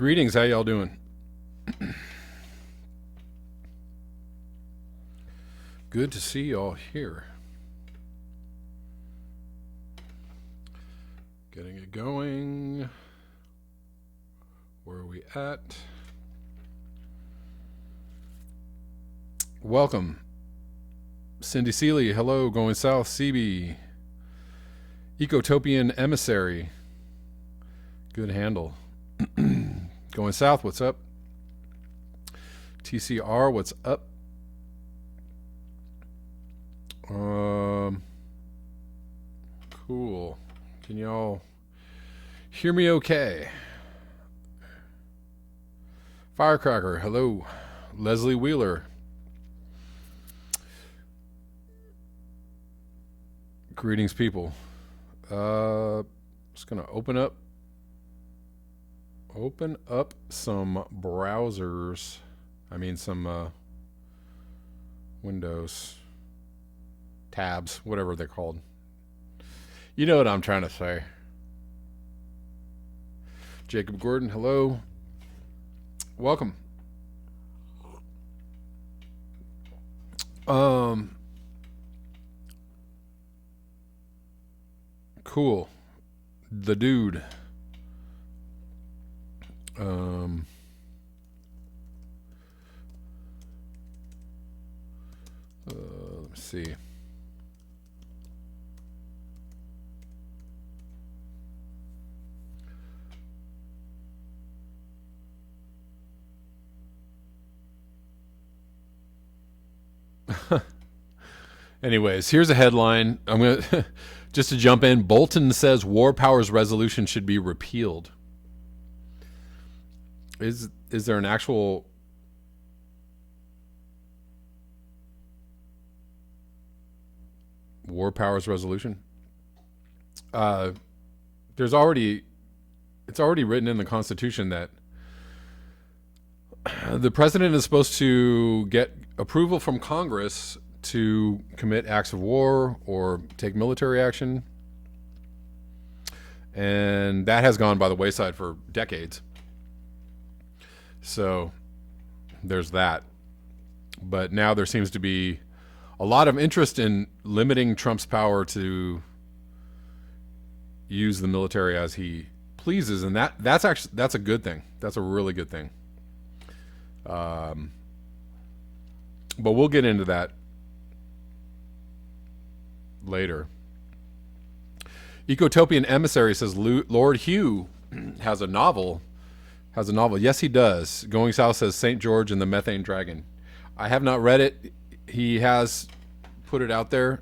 Greetings, how y'all doing? Good to see y'all here. Getting it going. Where are we at? Welcome. Cindy Seeley, hello, going south, CB. Ecotopian Emissary. Good handle. Going south, what's up? TCR, what's up? Cool. Can y'all hear me okay? Firecracker, hello. Leslie Wheeler. Greetings, people. Just gonna open up some browsers. I mean some windows, tabs, whatever they're called. You know what I'm trying to say. Jacob Gordon, hello. Welcome. Cool. The dude. Let me see. Anyways, here's a headline. I'm going to just to jump in. Bolton says war powers resolution should be repealed. Is there an actual war powers resolution? It's already written in the Constitution that the president is supposed to get approval from Congress to commit acts of war or take military action. And that has gone by the wayside for decades. So there's that. But now there seems to be a lot of interest in limiting Trump's power to use the military as he pleases, and that's a good thing. That's a really good thing. But we'll get into that later. Ecotopian Emissary says Lord Hugh has a novel. Yes, he does. Going South says St. George and the Methane Dragon. I have not read it. He has put it out there.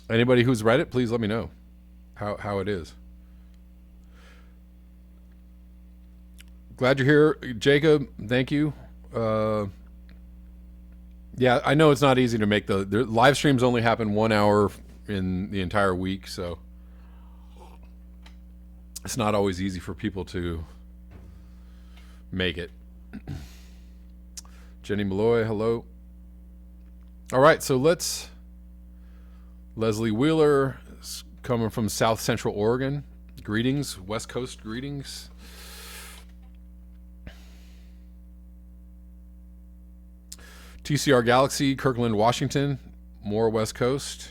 Anybody who's read it, please let me know how it is. Glad you're here, Jacob. Thank you. Yeah, I know it's not easy to make the live streams only happen 1 hour in the entire week, so it's not always easy for people to make it. Jenny Malloy, hello. All right, so Leslie Wheeler is coming from South Central Oregon. Greetings, West Coast greetings. TCR Galaxy, Kirkland, Washington, more West Coast.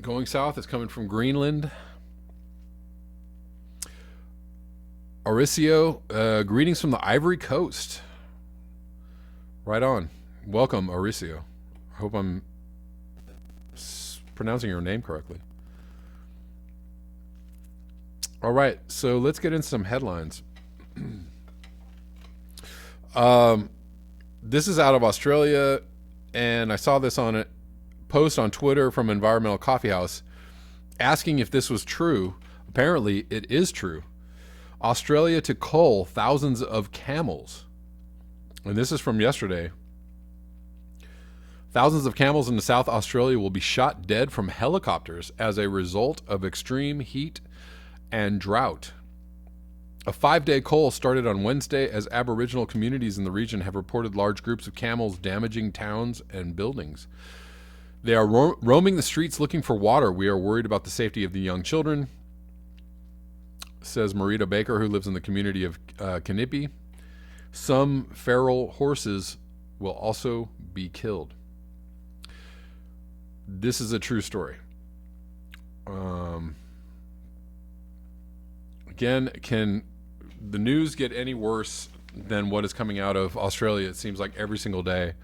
Going south is coming from Greenland. Mauricio, greetings from the Ivory Coast. Right on. Welcome, Mauricio. I hope I'm pronouncing your name correctly. All right, so let's get into some headlines. This is out of Australia, and I saw this on a post on Twitter from Environmental Coffee House asking if this was true. Apparently, it is true. Australia to cull thousands of camels. And this is from yesterday. Thousands of camels in South Australia will be shot dead from helicopters as a result of extreme heat and drought. A 5-day cull started on Wednesday as Aboriginal communities in the region have reported large groups of camels damaging towns and buildings. They are roaming the streets looking for water. We are worried about the safety of the young children. says Marita Baker, who lives in the community of Kanipi. Some feral horses will also be killed. This is a true story. Again, can the news get any worse than what is coming out of Australia? It seems like every single day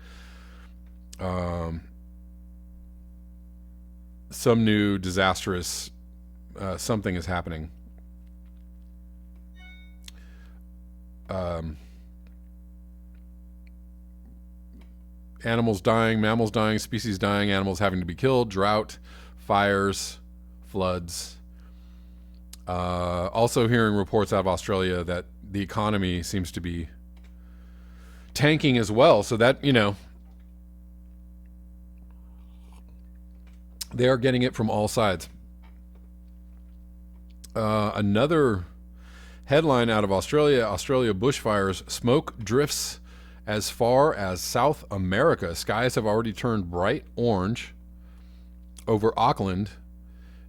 some new disastrous something is happening. Animals dying, mammals dying, species dying, animals having to be killed, drought, fires, floods. Also hearing reports out of Australia that the economy seems to be tanking as well. So that, they are getting it from all sides. Another headline out of Australia bushfires, smoke drifts as far as South America. Skies have already turned bright orange over Auckland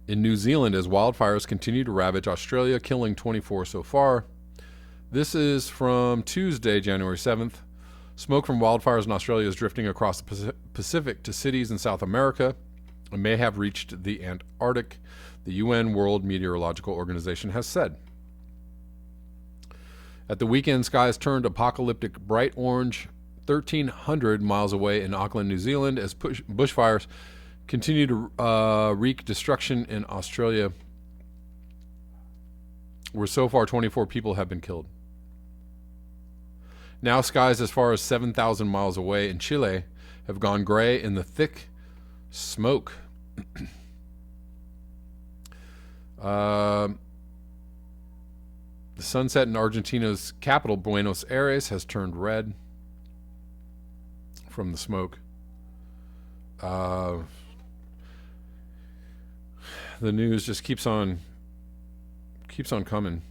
in New Zealand as wildfires continue to ravage Australia, killing 24 so far. This is from Tuesday, January 7th. Smoke from wildfires in Australia is drifting across the Pacific to cities in South America and may have reached the Antarctic, the UN World Meteorological Organization has said. At the weekend, skies turned apocalyptic bright orange 1,300 miles away in Auckland, New Zealand, as bushfires continue to wreak destruction in Australia, where so far 24 people have been killed. Now skies as far as 7,000 miles away in Chile have gone gray in the thick smoke. The sunset in Argentina's capital, Buenos Aires, has turned red from the smoke. The news just keeps on coming.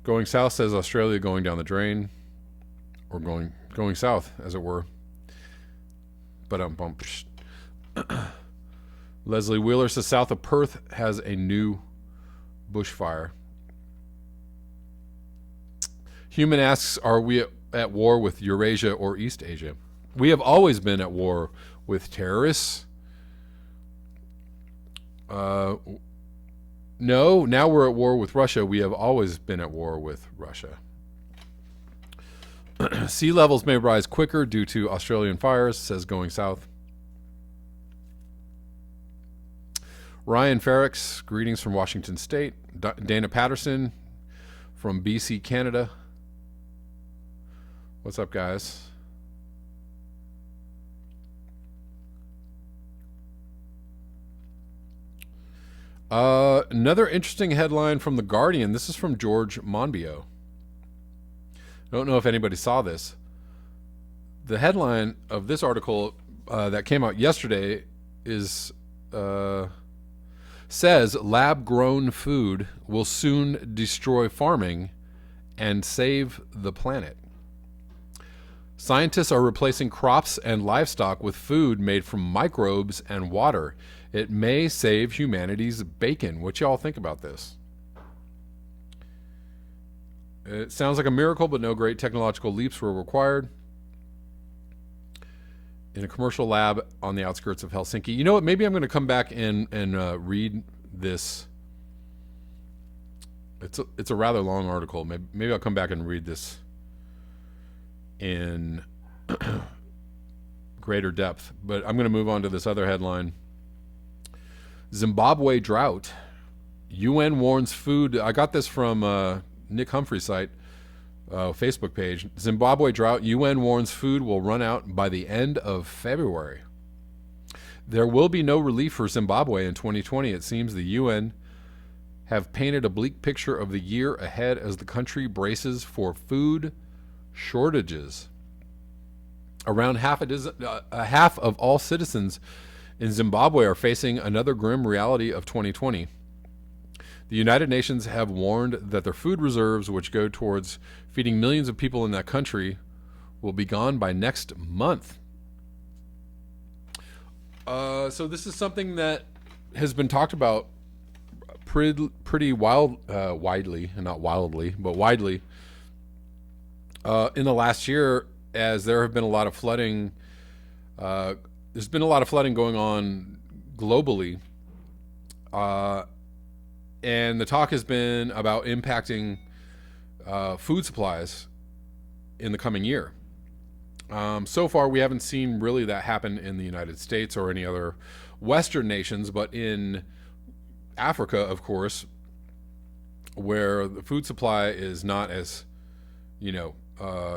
Going south, says Australia going down the drain, or going south, as it were. But Leslie Wheeler says south of Perth has a new bushfire. Human asks, are we at war with Eurasia or East Asia? We have always been at war with terrorists. No, now we're at war with Russia. We have always been at war with Russia. Sea levels may rise quicker due to Australian fires, says Going South. Ryan Ferrix, greetings from Washington State. Dana Patterson from BC, Canada. What's up, guys? Another interesting headline from The Guardian. This is from George Monbiot. I don't know if anybody saw this. The headline of this article that came out yesterday is says lab-grown food will soon destroy farming and save the planet. Scientists are replacing crops and livestock with food made from microbes and water. It may save humanity's bacon. What y'all think about this? It sounds like a miracle, but no great technological leaps were required. In a commercial lab on the outskirts of Helsinki. You know what? Maybe I'm going to come back and read this. It's a rather long article. Maybe I'll come back and read this in greater depth. But I'm going to move on to this other headline. Zimbabwe drought. UN warns food. I got this from Nick Humphrey's site, Facebook page. Zimbabwe drought. UN warns food will run out by the end of February. There will be no relief for Zimbabwe in 2020. It seems the UN have painted a bleak picture of the year ahead as the country braces for food shortages. Around half of all citizens in Zimbabwe are facing another grim reality of 2020. The United Nations have warned that their food reserves, which go towards feeding millions of people in that country, will be gone by next month. So this is something that has been talked about pretty widely, not wildly, but widely, in the last year, as there have been a lot of flooding. There's been a lot of flooding going on globally, and the talk has been about impacting food supplies in the coming year. So far, we haven't seen really that happen in the United States or any other Western nations, but in Africa, of course, where the food supply is not as,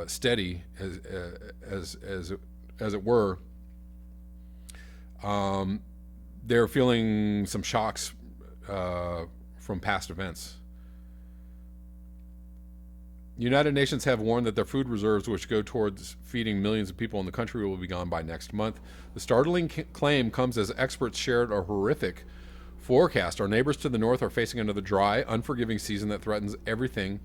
steady as it were. They're feeling some shocks from past events. United Nations have warned that their food reserves, which go towards feeding millions of people in the country, will be gone by next month. The startling claim comes as experts shared a horrific forecast. Our neighbors to the north are facing another dry, unforgiving season that threatens everything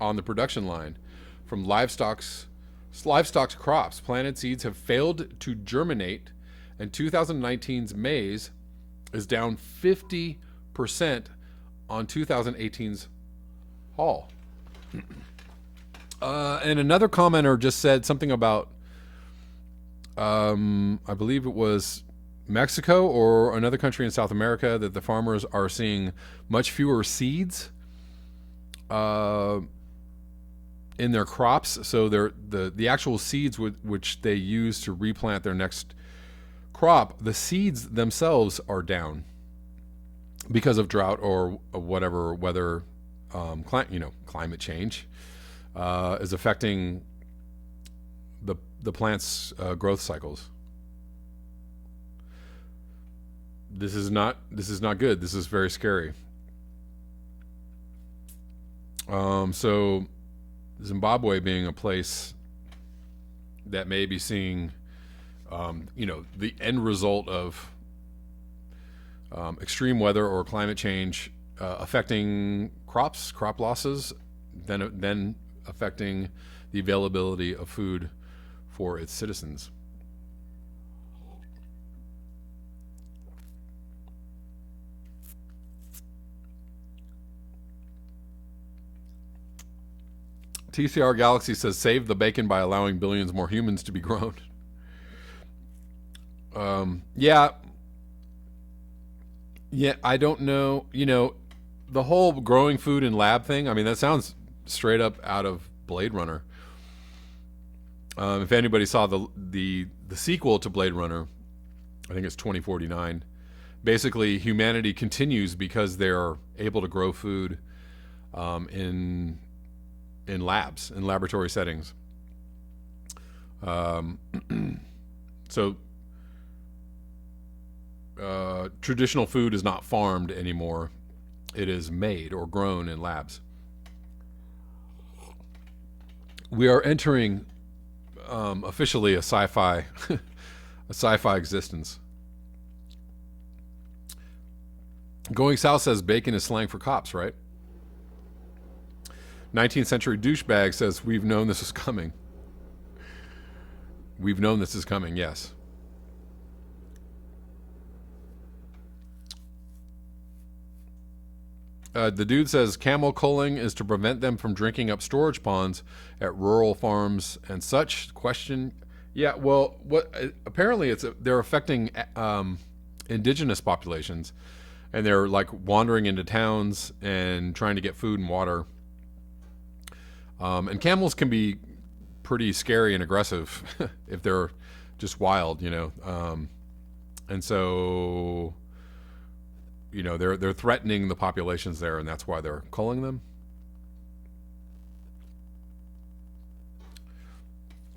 on the production line. From livestock to crops, planted seeds have failed to germinate, and 2019's maize is down 50% on 2018's haul. And another commenter just said something about, I believe it was Mexico or another country in South America, that the farmers are seeing much fewer seeds in their crops. So the actual seeds which they use to replant their next crop, the seeds themselves are down because of drought or whatever weather, climate change. Is affecting the plant's growth cycles. This is not good. This is very scary. So Zimbabwe being a place that may be seeing, the end result of extreme weather or climate change affecting crop losses, then affecting the availability of food for its citizens. TCR Galaxy says, save the bacon by allowing billions more humans to be grown. Yeah, I don't know. The whole growing food in lab thing, I mean, that sounds straight up out of Blade Runner. If anybody saw the sequel to Blade Runner, I think it's 2049. Basically, humanity continues because they're able to grow food in labs, in laboratory settings. So traditional food is not farmed anymore. It is made or grown in labs. We are entering officially a sci-fi existence. Going South says bacon is slang for cops, right? 19th century douchebag says we've known this is coming. We've known this is coming, yes. The dude says camel culling is to prevent them from drinking up storage ponds at rural farms and such. Question. Yeah, well, apparently they're affecting indigenous populations, and they're like wandering into towns and trying to get food and water. And camels can be pretty scary and aggressive if they're just wild, and so they're threatening the populations there, and that's why they're culling them.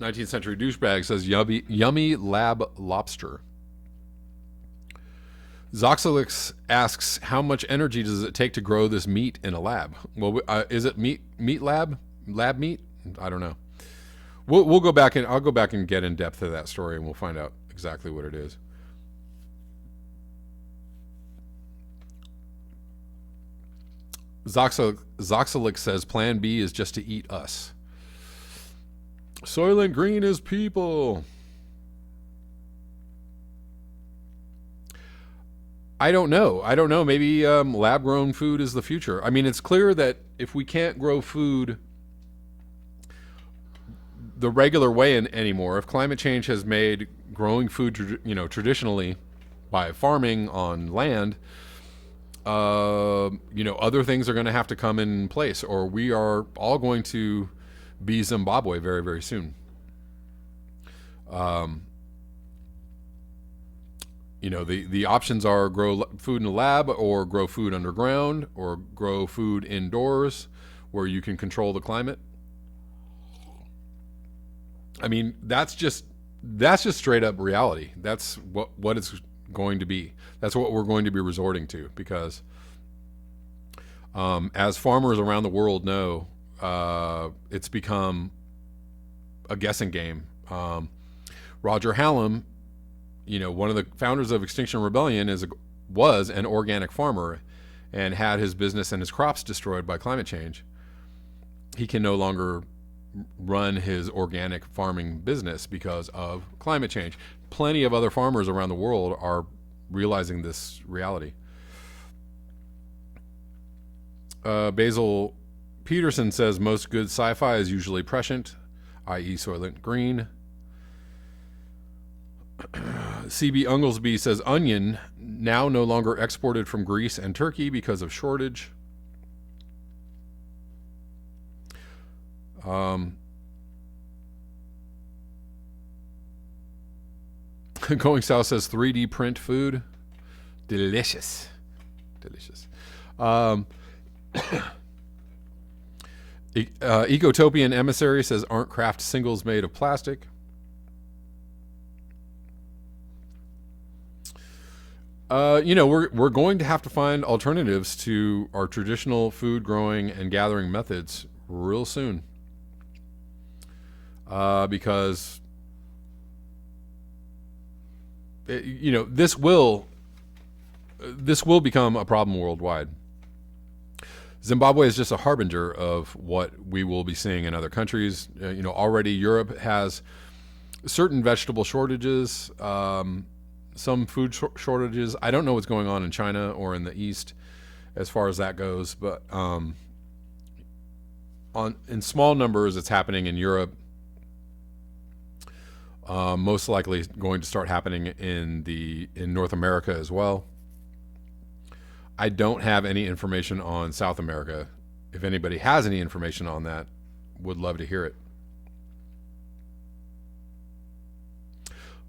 19th century douchebag says yummy lab lobster. Zoxolix asks, how much energy does it take to grow this meat in a lab? Well, is it meat lab meat? I don't know. We'll go back and I'll go back and get in depth to that story, and we'll find out exactly what it is. Zoxolix says plan B is just to eat us. Soylent Green is people. I don't know. I don't know. Maybe lab grown food is the future. I mean, it's clear that if we can't grow food the regular way anymore, if climate change has made growing food, traditionally by farming on land, other things are going to have to come in place, or we are all going to be Zimbabwe very, very soon. The options are grow food in a lab, or grow food underground, or grow food indoors where you can control the climate. I mean, that's just straight up reality. That's what it's going to be. That's what we're going to be resorting to, because as farmers around the world know, it's become a guessing game. Roger Hallam, one of the founders of Extinction Rebellion, was an organic farmer and had his business and his crops destroyed by climate change. He can no longer run his organic farming business because of climate change. Plenty of other farmers around the world are realizing this reality. Basil Peterson says most good sci-fi is usually prescient, i.e. Soylent Green. CB Unglesby says onion now no longer exported from Greece and Turkey because of shortage. Going South says 3D print food. Delicious. Ecotopian Emissary says aren't craft singles made of plastic. We're going to have to find alternatives to our traditional food growing and gathering methods real soon. Because this will become a problem worldwide. Zimbabwe is just a harbinger of what we will be seeing in other countries. Already Europe has certain vegetable shortages, some food shortages. I don't know what's going on in China or in the East as far as that goes, but in small numbers, it's happening in Europe. Most likely going to start happening in North America as well. I don't have any information on South America. If anybody has any information on that, would love to hear it.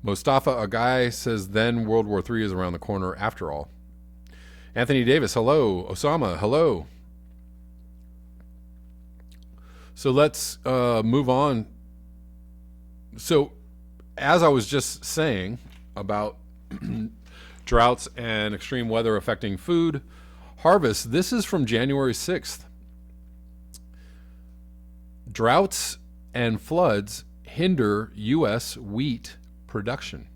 Mustafa, a guy, says then World War III is around the corner after all. Anthony Davis, hello. Osama, hello. So let's move on. So as I was just saying about droughts and extreme weather affecting food harvest, this is from January 6th. Droughts and floods hinder U.S. wheat production.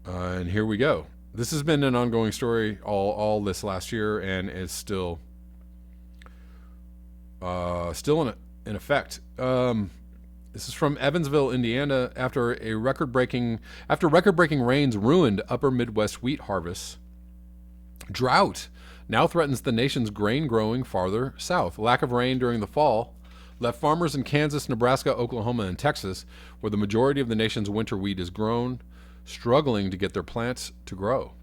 And here we go. This has been an ongoing story all this last year, and is still in effect. This is from Evansville, Indiana. After record-breaking rains ruined upper Midwest wheat harvests, drought now threatens the nation's grain growing farther south. Lack of rain during the fall left farmers in Kansas, Nebraska, Oklahoma, and Texas, where the majority of the nation's winter wheat is grown, struggling to get their plants to grow.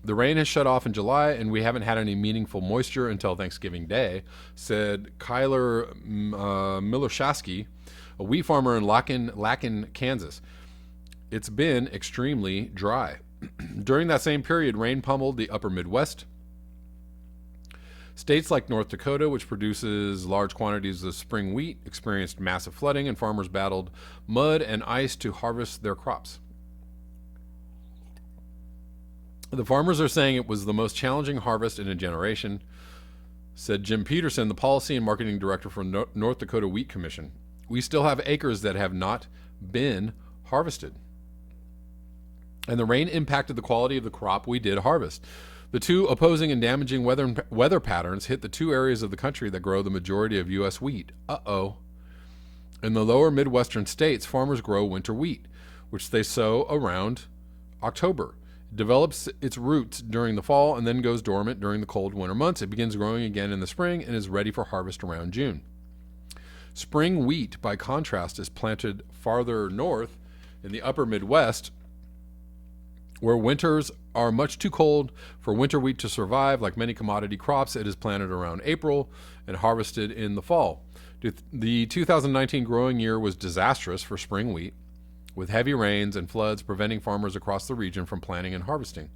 The rain has shut off in July, and we haven't had any meaningful moisture until Thanksgiving Day, said Kyler Miloshaski, a wheat farmer in Lacken, Kansas. It's been extremely dry. During that same period, rain pummeled the upper Midwest. States like North Dakota, which produces large quantities of spring wheat, experienced massive flooding, and farmers battled mud and ice to harvest their crops. The farmers are saying it was the most challenging harvest in a generation, said Jim Peterson, the policy and marketing director for North Dakota Wheat Commission. We still have acres that have not been harvested. And the rain impacted the quality of the crop we did harvest. The two opposing and damaging weather patterns hit the two areas of the country that grow the majority of U.S. wheat. In the lower Midwestern states, farmers grow winter wheat, which they sow around October. It develops its roots during the fall and then goes dormant during the cold winter months. It begins growing again in the spring and is ready for harvest around June. Spring wheat, by contrast, is planted farther north in the upper Midwest, where winters are much too cold for winter wheat to survive. Like many commodity crops, it is planted around April and harvested in the fall. The 2019 growing year was disastrous for spring wheat, with heavy rains and floods preventing farmers across the region from planting and harvesting.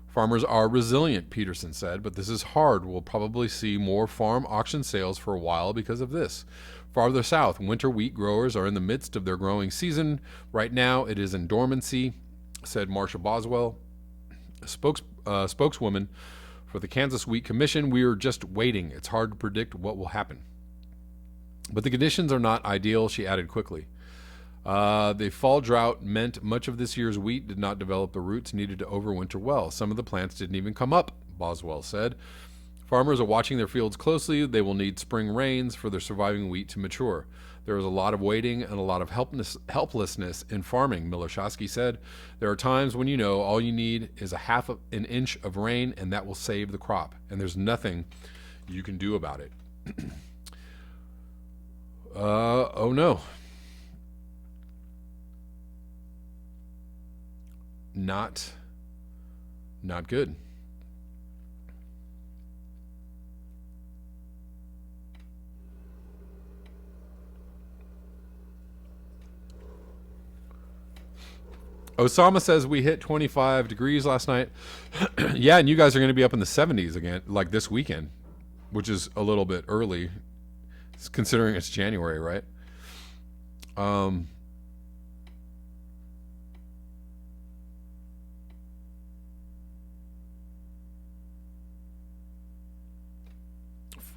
Farmers are resilient, Peterson said, but this is hard. We'll probably see more farm auction sales for a while because of this. Farther south, winter wheat growers are in the midst of their growing season. Right now, it is in dormancy, said Marcia Boswell, a spokeswoman for the Kansas Wheat Commission. We are just waiting. It's hard to predict what will happen. But the conditions are not ideal, she added quickly. The fall drought meant much of this year's wheat did not develop the roots needed to overwinter well. Some of the plants didn't even come up, Boswell said. Farmers are watching their fields closely. They will need spring rains for their surviving wheat to mature. There is a lot of waiting and a lot of helplessness in farming, Miloshavsky said. There are times when you know all you need is an inch of rain, and that will save the crop. And there's nothing you can do about it. Oh no. Not good. Osama says we hit 25 degrees last night. Yeah, and you guys are going to be up in the 70s again, like this weekend, which is a little bit early, considering it's January, right?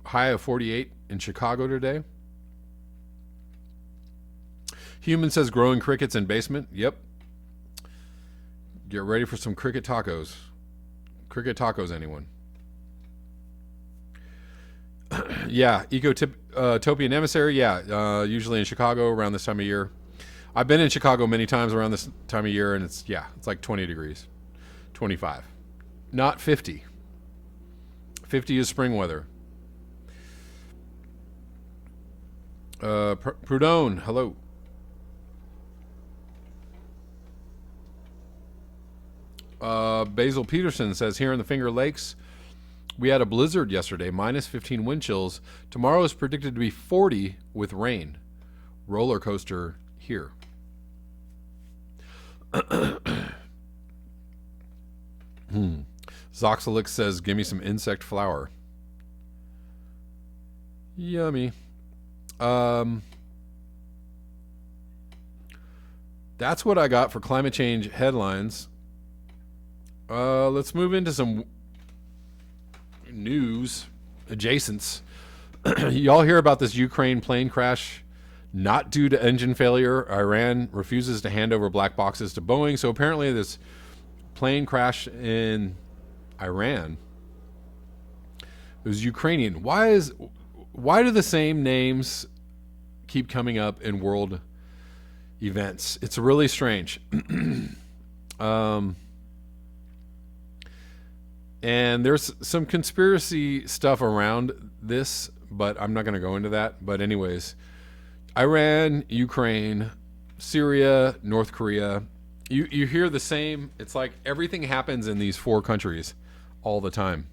High of 48 in Chicago today. Human says growing crickets in basement. Yep. Get ready for some cricket tacos. Cricket tacos, anyone? Yeah, Ecotopian Emissary. Yeah, usually in Chicago around this time of year. I've been in Chicago many times around this time of year, and it's like 20 degrees. 25. Not 50. 50 is spring weather. Prudone, hello. Basil Peterson says here in the Finger Lakes, we had a blizzard yesterday, minus 15 wind chills. Tomorrow is predicted to be 40 with rain. Roller coaster here. Zoxalix says, give me some insect flour. Yummy. That's what I got for climate change headlines. Let's move into some news adjacents. Y'all hear about this Ukraine plane crash? Not due to engine failure. Iran refuses to hand over black boxes to Boeing. So apparently this plane crash in Iran, it was Ukrainian. Why do the same names keep coming up in world events? It's really strange. And there's some conspiracy stuff around this, but I'm not going to go into that. But anyways, Iran, Ukraine, Syria, North Korea, you hear the same. It's like everything happens in these four countries all the time.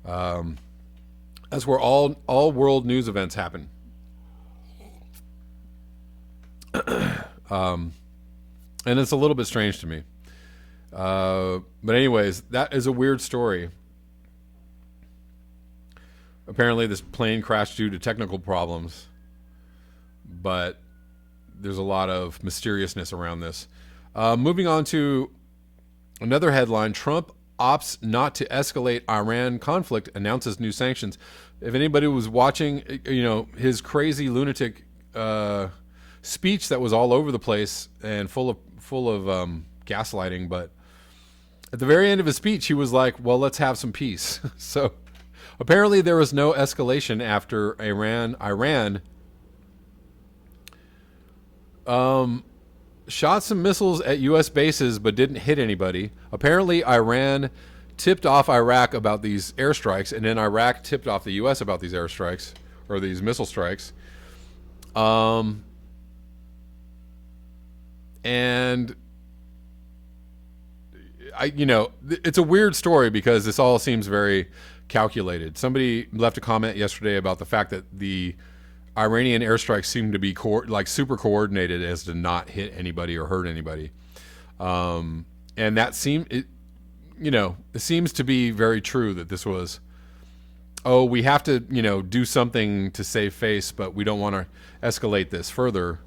That's where all world news events happen. And it's a little bit strange to me. But anyways, that is a weird story. Apparently this plane crashed due to technical problems, but there's a lot of mysteriousness around this. Moving on to another headline, Trump opts not to escalate Iran conflict, announces new sanctions. If anybody was watching, his crazy lunatic speech that was all over the place and full of gaslighting, but at the very end of his speech, he was like, well, let's have some peace. So apparently there was no escalation after Iran shot some missiles at U.S. bases but didn't hit anybody. Apparently, Iran tipped off Iraq about these airstrikes, and then Iraq tipped off the U.S. about these airstrikes or these missile strikes. And it's a weird story because this all seems very calculated. Somebody left a comment yesterday about the fact that the Iranian airstrikes seem to be super coordinated as to not hit anybody or hurt anybody. And that it seems to be very true that this was, we have to, do something to save face, but we don't want to escalate this further.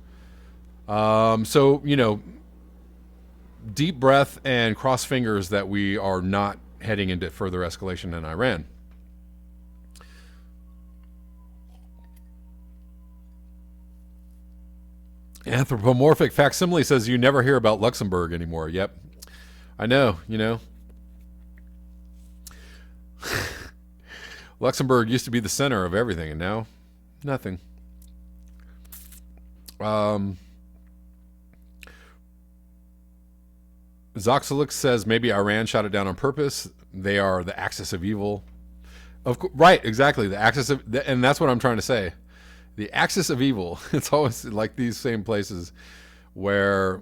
So, deep breath and cross fingers that we are not heading into further escalation in Iran. Anthropomorphic facsimile says you never hear about Luxembourg anymore. Yep. I know, Luxembourg used to be the center of everything, and now nothing. Zoxalix says maybe Iran shot it down on purpose. They are the axis of evil. Right, exactly. The axis of, and that's what I'm trying to say. The axis of evil. It's always like these same places where.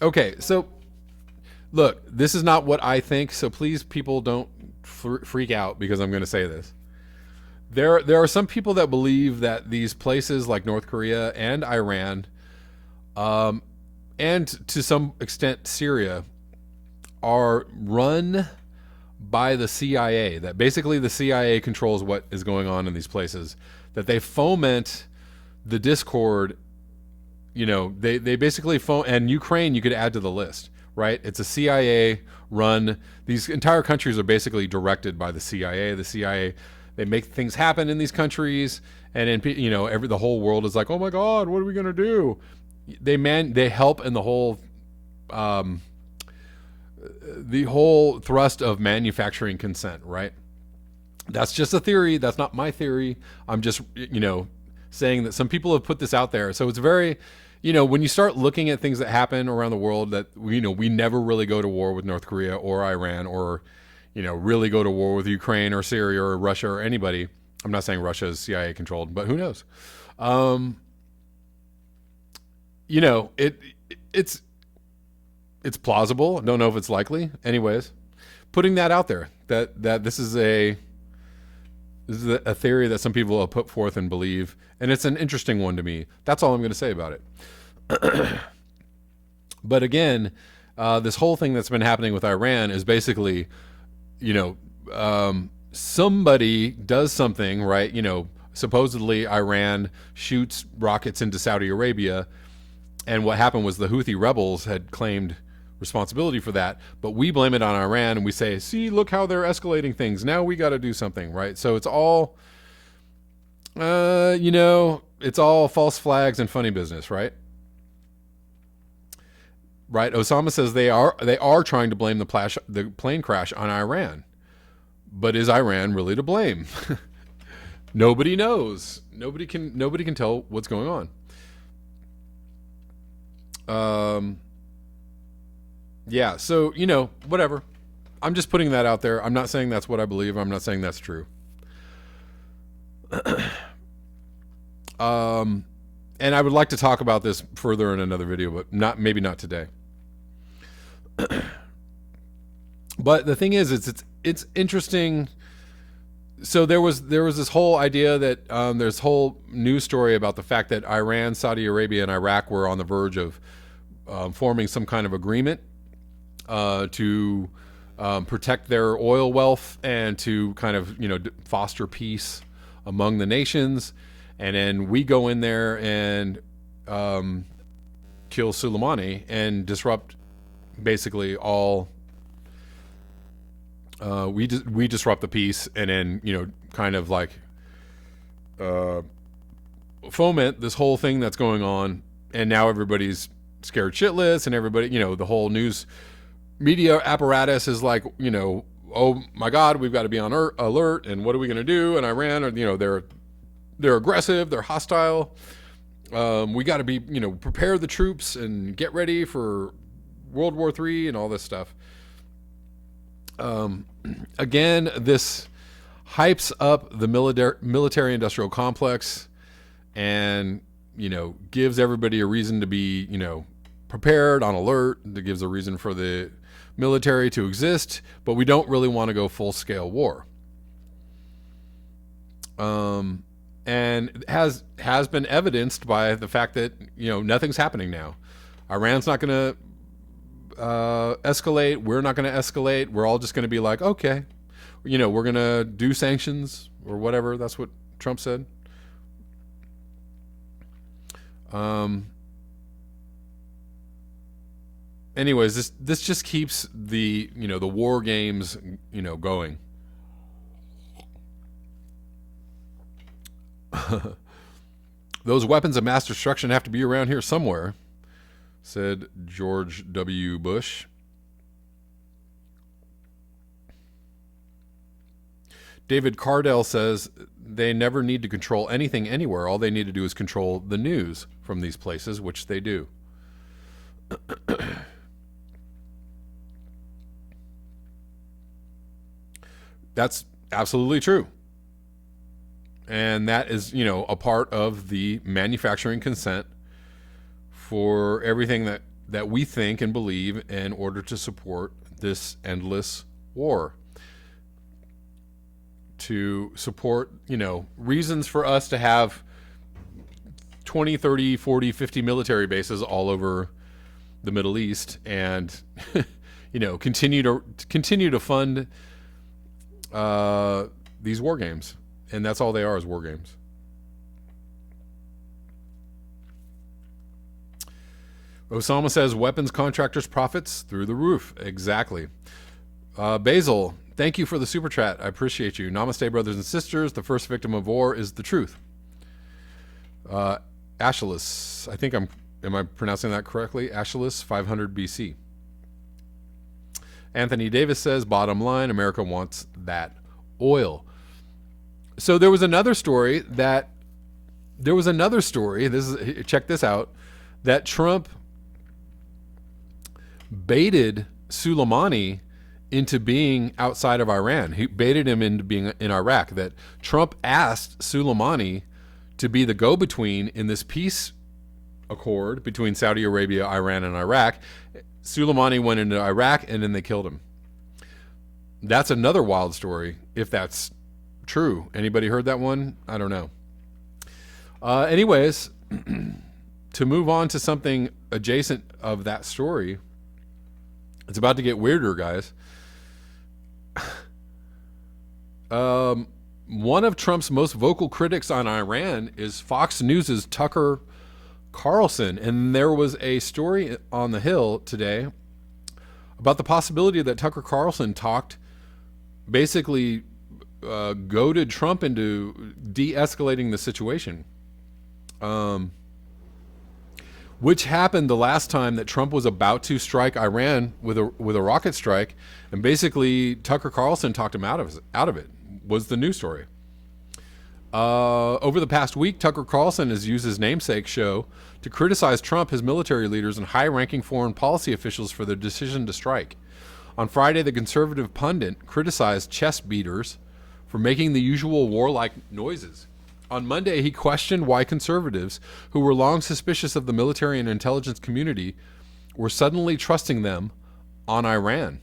Okay, so look, this is not what I think. So please, people, don't freak out because I'm going to say this. There are some people that believe that these places like North Korea and Iran, and to some extent Syria, are run by the CIA. That basically the CIA controls what is going on in these places. That they foment the discord. They basically and Ukraine you could add to the list, right? It's a CIA run. These entire countries are basically directed by the CIA. The CIA, they make things happen in these countries, and then the whole world is like, oh my God, what are we gonna do? They help in the whole thrust of manufacturing consent, right? That's just a theory. That's not my theory. I'm just saying that some people have put this out there. So it's very, when you start looking at things that happen around the world, that we never really go to war with North Korea or Iran, or really go to war with Ukraine or Syria or Russia or anybody. I'm not saying Russia is CIA controlled, but who knows? It's plausible. I don't know if it's likely. Anyways, putting that out there, that this is a theory that some people have put forth and believe, and it's an interesting one to me. That's all I'm going to say about it. But again, this whole thing that's been happening with Iran is basically, somebody does something, right? Supposedly Iran shoots rockets into Saudi Arabia, and what happened was the Houthi rebels had claimed responsibility for that, but we blame it on Iran, and we say, see, look how they're escalating things. Now we got to do something, right? So it's all, it's all false flags and funny business, right? Right. Osama says they are trying to blame the plane crash on Iran, but is Iran really to blame? Nobody knows. Nobody can tell what's going on. Yeah, so, whatever. I'm just putting that out there. I'm not saying that's what I believe. I'm not saying that's true. And I would like to talk about this further in another video, but maybe not today. But the thing is, it's interesting. So there was this whole idea that there's whole news story about the fact that Iran, Saudi Arabia, and Iraq were on the verge of forming some kind of agreement to protect their oil wealth and to kind of foster peace among the nations. And then we go in there and kill Soleimani and disrupt basically all. We disrupt the peace, and then kind of like foment this whole thing that's going on, and now everybody's scared shitless, and everybody, the whole news media apparatus is like, oh my God, we've got to be on alert, and what are we going to do? And Iran, they're aggressive, they're hostile. We got to be, prepare the troops and get ready for World War III and all this stuff. Again, this hypes up the military industrial complex and, gives everybody a reason to be, prepared, on alert. It gives a reason for the military to exist, but we don't really want to go full-scale war. And has been evidenced by the fact that, nothing's happening now. Iran's not going to escalate. We're not going to escalate. We're all just going to be like, okay, we're going to do sanctions or whatever. That's what Trump said. Anyways, this just keeps the, the war games, going. Those weapons of mass destruction have to be around here somewhere, said George W. Bush. David Cardell says they never need to control anything anywhere. All they need to do is control the news from these places, which they do. That's absolutely true. And that is, a part of the manufacturing consent for everything that we think and believe in order to support this endless war. To support, reasons for us to have 20, 30, 40, 50 military bases all over the Middle East and, continue to fund these war games. And that's all they are, is war games. Osama says weapons contractors' profits through the roof. Exactly. Basil, thank you for the super chat. I appreciate you. Namaste, brothers and sisters. The first victim of war is the truth. Aeschylus, am I pronouncing that correctly? Aeschylus, 500 BC. Anthony Davis says, bottom line, America wants that oil. So there was another story, check this out, that Trump baited Soleimani into being outside of Iran. He baited him into being in Iraq, that Trump asked Soleimani to be the go-between in this peace accord between Saudi Arabia, Iran, and Iraq. Soleimani went into Iraq and then they killed him. That's another wild story, if that's true. Anybody heard that one? I don't know. Anyways, to move on to something adjacent of that story, it's about to get weirder, guys. One of Trump's most vocal critics on Iran is Fox News' Tucker Carlson. And there was a story on the Hill today about the possibility that Tucker Carlson basically goaded Trump into de-escalating the situation, which happened the last time that Trump was about to strike Iran with a rocket strike, and basically Tucker Carlson talked him out of it. Was the news story. Over the past week, Tucker Carlson has used his namesake show to criticize Trump, his military leaders, and high-ranking foreign policy officials for their decision to strike. On Friday, the conservative pundit criticized chest beaters for making the usual warlike noises. On Monday, he questioned why conservatives, who were long suspicious of the military and intelligence community, were suddenly trusting them on Iran.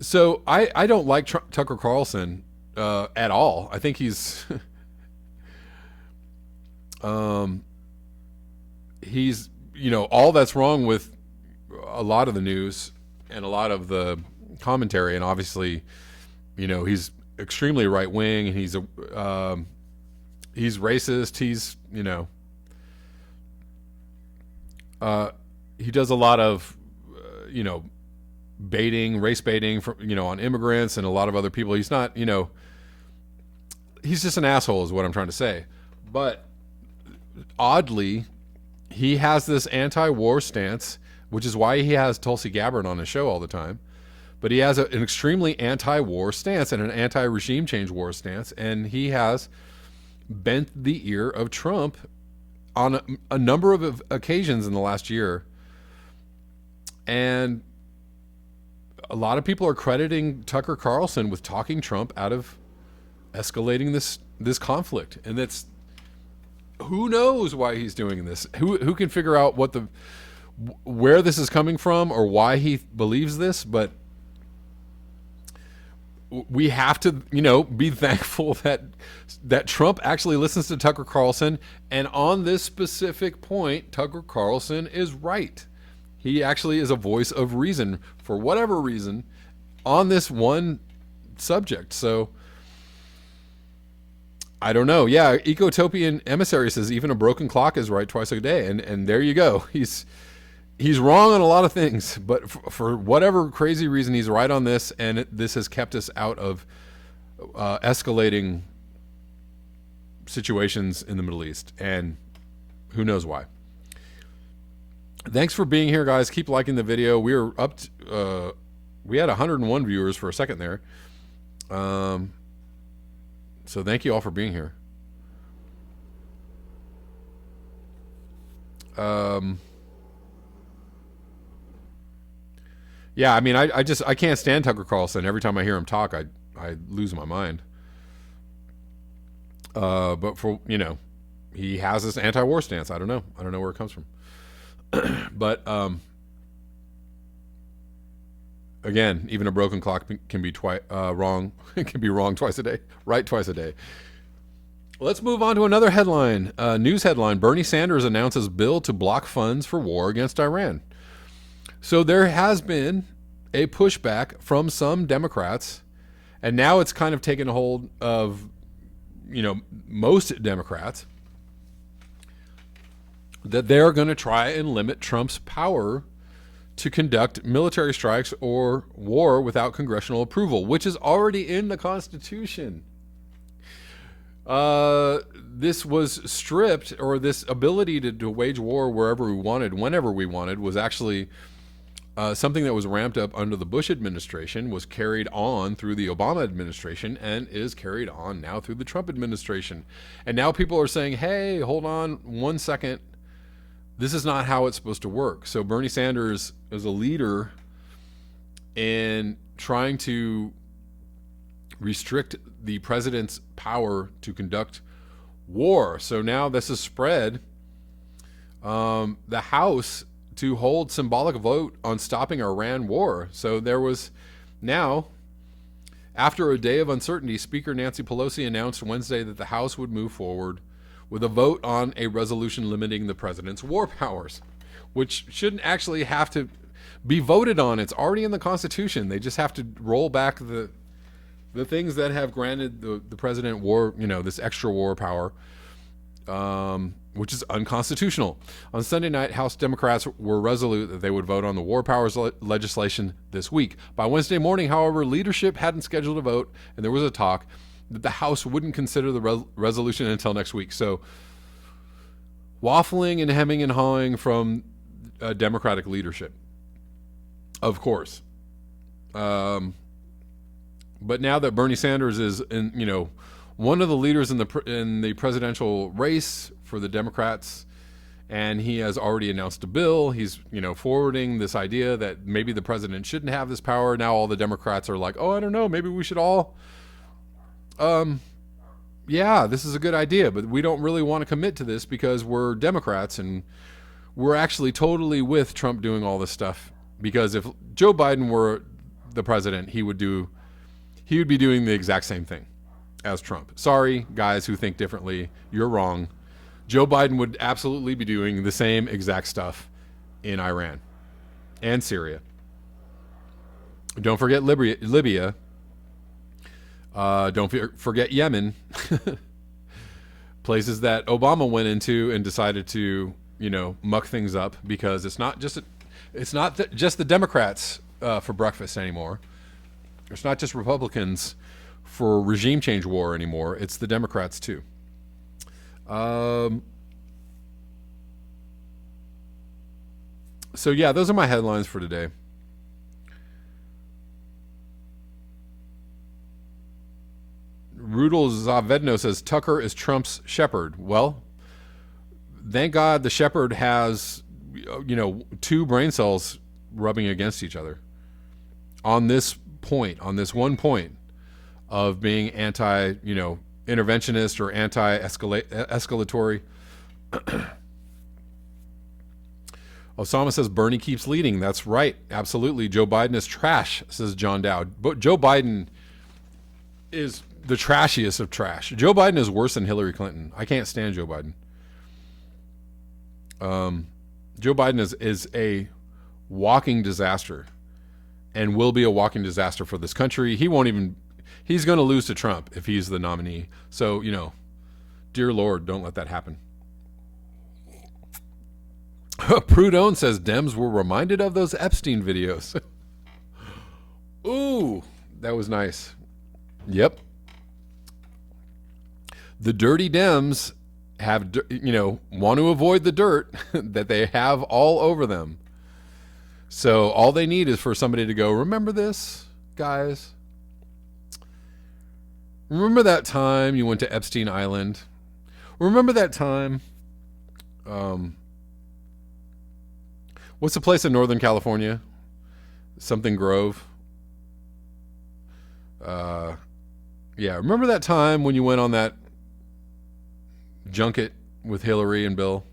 So I don't like Tucker Carlson at all. I think he's he's all that's wrong with a lot of the news and a lot of the commentary, and obviously he's extremely right wing, and he's racist. He's he does a lot of race baiting on immigrants and a lot of other people. He's not he's just an asshole, is what I'm trying to say. But oddly, he has this anti-war stance, which is why he has Tulsi Gabbard on his show all the time. But he has an extremely anti-war stance and an anti-regime change war stance, and he has bent the ear of Trump on a number of occasions in the last year. And a lot of people are crediting Tucker Carlson with talking Trump out of escalating this conflict. And that's, who knows why he's doing this? Who can figure out where this is coming from or why he believes this? But we have to, be thankful that Trump actually listens to Tucker Carlson. And on this specific point, Tucker Carlson is right. He actually is a voice of reason for whatever reason on this one subject. So I don't know. Yeah, Ecotopian Emissary says even a broken clock is right twice a day. And there you go. He's wrong on a lot of things, but for whatever crazy reason, he's right on this, and this has kept us out of escalating situations in the Middle East, and who knows why. Thanks for being here, guys. Keep liking the video. We were up to, we had 101 viewers for a second there. So thank you all for being here. Yeah, I mean, I can't stand Tucker Carlson. Every time I hear him talk, I lose my mind. But for, he has this anti-war stance. I don't know where it comes from. But again, even a broken clock can be wrong. It can be wrong twice a day, right twice a day. Let's move on to another headline. News headline: Bernie Sanders announces bill to block funds for war against Iran. So there has been a pushback from some Democrats, and now it's kind of taken hold of, most Democrats, that they're going to try and limit Trump's power to conduct military strikes or war without congressional approval, which is already in the Constitution. This was stripped, or this ability to wage war wherever we wanted, whenever we wanted, was actually something that was ramped up under the Bush administration, was carried on through the Obama administration, and is carried on now through the Trump administration. And now people are saying, hey, hold on 1 second. This is not how it's supposed to work. So Bernie Sanders is a leader in trying to restrict the president's power to conduct war. So now this is spread. The House to hold symbolic vote on stopping Iran war. So there was now, after a day of uncertainty, Speaker Nancy Pelosi announced Wednesday that the House would move forward with a vote on a resolution limiting the president's war powers, which shouldn't actually have to be voted on. It's already in the Constitution. They just have to roll back the things that have granted the president war, this extra war power, which is unconstitutional. On Sunday night, House Democrats were resolute that they would vote on the war powers legislation this week. By Wednesday morning, however, leadership hadn't scheduled a vote, and there was a talk that the House wouldn't consider the resolution until next week. So waffling and hemming and hawing from Democratic leadership, of course. But now that Bernie Sanders is one of the leaders in the presidential race for the Democrats, and he has already announced a bill. He's forwarding this idea that maybe the president shouldn't have this power. Now all the Democrats are like, oh, I don't know, maybe we should all yeah, this is a good idea, but we don't really want to commit to this because we're Democrats and we're actually totally with Trump doing all this stuff. Because if Joe Biden were the president, he would be doing the exact same thing as Trump. Sorry, guys who think differently, you're wrong. Joe Biden would absolutely be doing the same exact stuff in Iran and Syria. Don't forget Libya. Don't forget Yemen. Places that Obama went into and decided to, muck things up, because it's not just the Democrats for breakfast anymore. It's not just Republicans for regime change war anymore. It's the Democrats too. So yeah, those are my headlines for today. Rudel Zavedno says Tucker is Trump's shepherd. Well, thank God the shepherd has, two brain cells rubbing against each other on this one point of being anti, interventionist or anti-escalatory. Osama says Bernie keeps leading. That's right. Absolutely. Joe Biden is trash, says John Dowd. But Joe Biden is the trashiest of trash. Joe Biden is worse than Hillary Clinton. I can't stand Joe Biden. Joe Biden is a walking disaster and will be a walking disaster for this country. He's going to lose to Trump if he's the nominee. So, dear Lord, don't let that happen. Prudhomme says Dems were reminded of those Epstein videos. Ooh, that was nice. Yep. The dirty Dems have, want to avoid the dirt that they have all over them. So all they need is for somebody to go, remember this, guys? Remember that time you went to Epstein Island? Remember that time? What's the place in Northern California? Something Grove. Yeah, remember that time when you went on that junket with Hillary and Bill?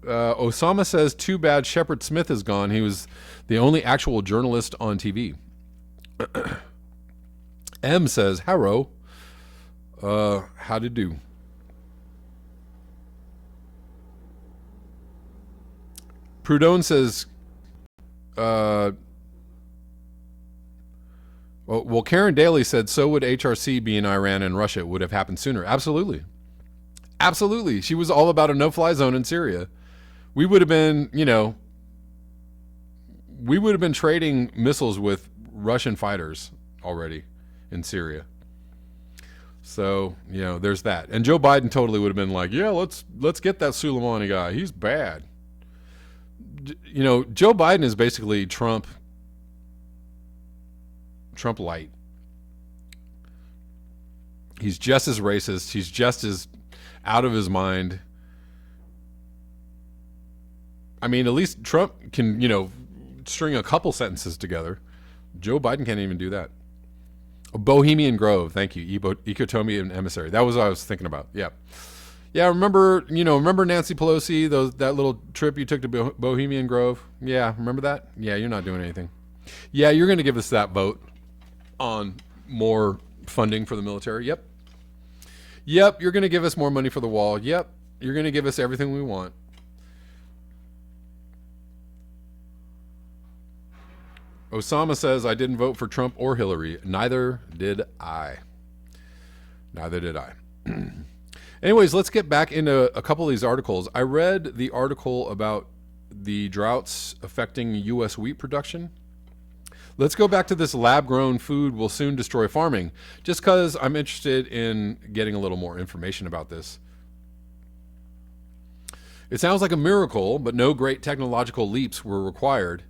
Osama says, too bad Shepard Smith is gone. He was the only actual journalist on TV. M says, hello. How to do? Prudhomme says, well, Karen Daly said, so would HRC be in Iran and Russia. It would have happened sooner. Absolutely. Absolutely. She was all about a no-fly zone in Syria. We would have been, trading missiles with Russian fighters already in Syria. So, there's that. And Joe Biden totally would have been like, yeah, let's get that Soleimani guy. He's bad. Joe Biden is basically Trump light. He's just as racist. He's just as out of his mind. I mean, at least Trump can, string a couple sentences together. Joe Biden can't even do that. Bohemian Grove, thank you. Ecotomia and Emissary. That was what I was thinking about. Yeah. Yeah, remember Nancy Pelosi, that little trip you took to Bohemian Grove? Yeah, remember that? Yeah, you're not doing anything. Yeah, you're going to give us that vote on more funding for the military. Yep. Yep, you're going to give us more money for the wall. Yep, you're going to give us everything we want. Osama says, I didn't vote for Trump or Hillary. Neither did I. Anyways, let's get back into a couple of these articles. I read the article about the droughts affecting U.S. wheat production. Let's go back to this lab-grown food will soon destroy farming, just because I'm interested in getting a little more information about this. It sounds like a miracle, but no great technological leaps were required.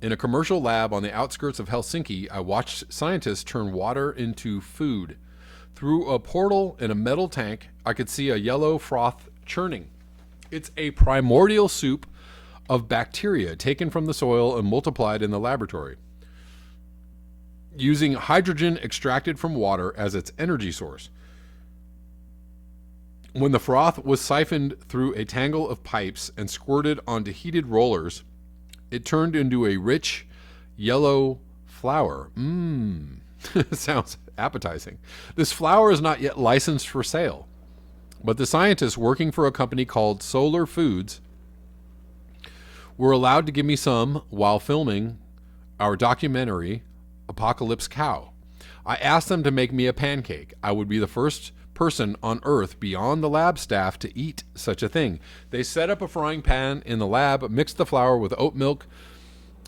In a commercial lab on the outskirts of Helsinki, I watched scientists turn water into food. Through a portal in a metal tank, I could see a yellow froth churning. It's a primordial soup of bacteria taken from the soil and multiplied in the laboratory, using hydrogen extracted from water as its energy source. When the froth was siphoned through a tangle of pipes and squirted onto heated rollers, it turned into a rich yellow flour. Sounds appetizing. This flour is not yet licensed for sale, but the scientists working for a company called Solar Foods were allowed to give me some while filming our documentary, Apocalypse Cow. I asked them to make me a pancake. I would be the first person on Earth beyond the lab staff to eat such a thing. They set up a frying pan in the lab, mixed the flour with oat milk,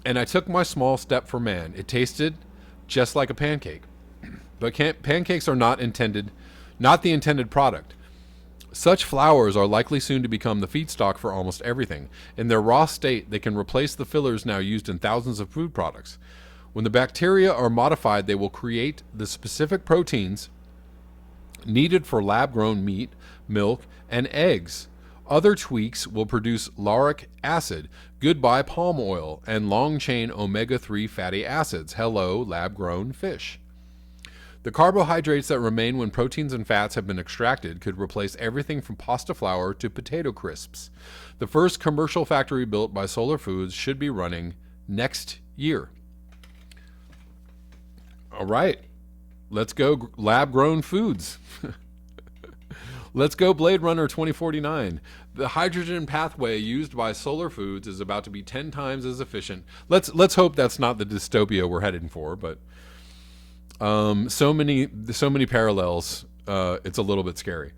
and I took my small step for man. It tasted just like a pancake. But pancakes are not the intended product. Such flowers are likely soon to become the feedstock for almost everything. In their raw state, they can replace the fillers now used in thousands of food products. When the bacteria are modified, they will create the specific proteins needed for lab-grown meat, milk, and eggs. Other tweaks will produce lauric acid, goodbye palm oil, and long-chain omega-3 fatty acids. Hello, lab-grown fish. The carbohydrates that remain when proteins and fats have been extracted could replace everything from pasta flour to potato crisps. The first commercial factory built by Solar Foods should be running next year. All right, let's go lab-grown foods. Let's go Blade Runner 2049. The hydrogen pathway used by Solar Foods is about to be 10 times as efficient. Let's hope that's not the dystopia we're heading for, but so many parallels. It's a little bit scary.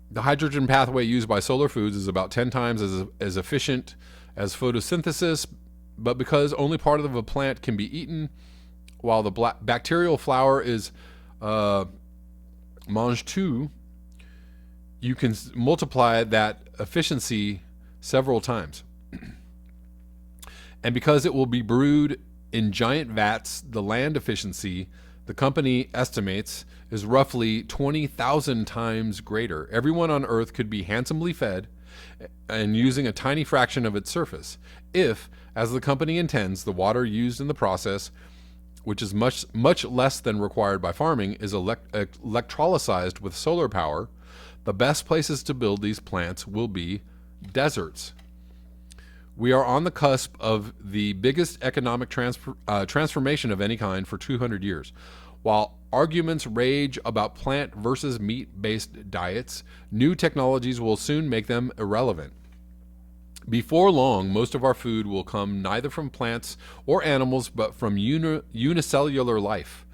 The hydrogen pathway used by Solar Foods is about 10 times as efficient as photosynthesis, but because only part of a plant can be eaten, while the bacterial flour is mange tout, you can multiply that efficiency several times. And because it will be brewed in giant vats, the land efficiency, the company estimates, is roughly 20,000 times greater. Everyone on Earth could be handsomely fed and using a tiny fraction of its surface, if, as the company intends, the water used in the process, which is much less than required by farming, is electrolyzed with solar power. The best places to build these plants will be deserts. We are on the cusp of the biggest economic transformation of any kind for 200 years. While arguments rage about plant versus meat-based diets, new technologies will soon make them irrelevant. Before long, most of our food will come neither from plants or animals, but from unicellular life.